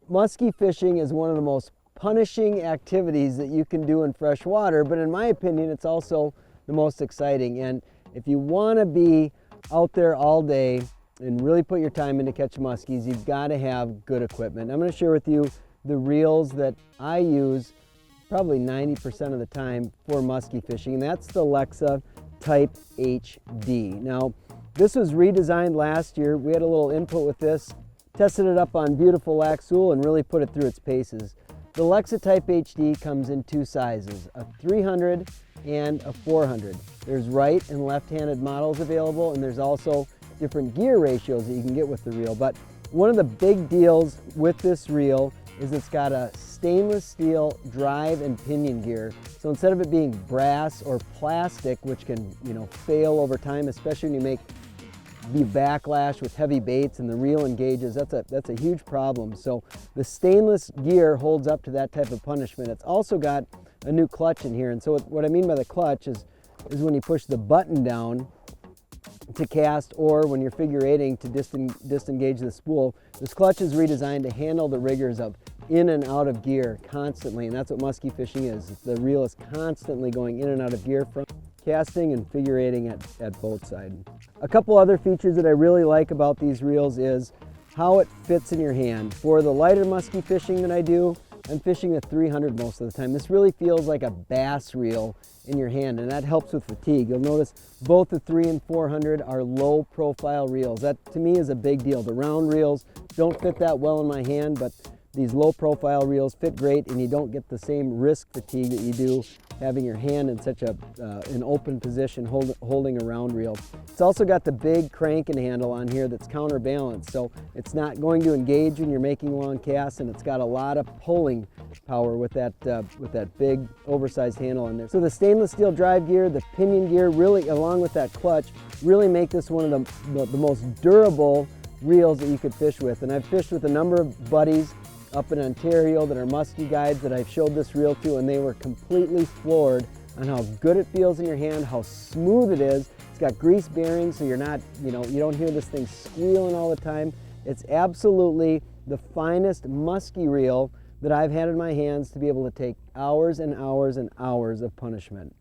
musky fishing is one of the most punishing activities that you can do in fresh water, but in my opinion, it's also the most exciting. And if you want to be out there all day and really put your time into catch muskies, you've got to have good equipment. I'm going to share with you the reels that I use probably 90% of the time for musky fishing, and that's the Lexa Type HD. Now, this was redesigned last year. We had a little input with this, tested it up on beautiful Laxul and really put it through its paces. The Lexa Type HD comes in two sizes, a 300 and a 400. There's right and left-handed models available, and there's also different gear ratios that you can get with the reel. But one of the big deals with this reel is it's got a stainless steel drive and pinion gear. So instead of it being brass or plastic, which can, fail over time, especially when you make the backlash with heavy baits and the reel engages, that's a huge problem. So the stainless gear holds up to that type of punishment. It's also got a new clutch in here, and so what I mean by the clutch is when you push the button down to cast, or when you're figure eighting to disengage the spool, this clutch is redesigned to handle the rigors of in and out of gear constantly, and that's what musky fishing is. The reel is constantly going in and out of gear from casting and figure eighting at both sides. A couple other features that I really like about these reels is how it fits in your hand. For the lighter musky fishing that I do, I'm fishing a 300 most of the time. This really feels like a bass reel in your hand, and that helps with fatigue. You'll notice both the 3 and 400 are low profile reels. That to me is a big deal. The round reels don't fit that well in my hand, but these low profile reels fit great, and you don't get the same wrist fatigue that you do having your hand in such an open position holding a round reel. It's also got the big crank and handle on here that's counterbalanced, so it's not going to engage when you're making long casts, and it's got a lot of pulling power with that big oversized handle on there. So the stainless steel drive gear, the pinion gear, really along with that clutch, really make this one of the most durable reels that you could fish with. And I've fished with a number of buddies up in Ontario that are musky guides that I've showed this reel to, and they were completely floored on how good it feels in your hand, how smooth it is. It's got grease bearings, so you're not, you don't hear this thing squealing all the time. It's absolutely the finest musky reel that I've had in my hands to be able to take hours and hours and hours of punishment.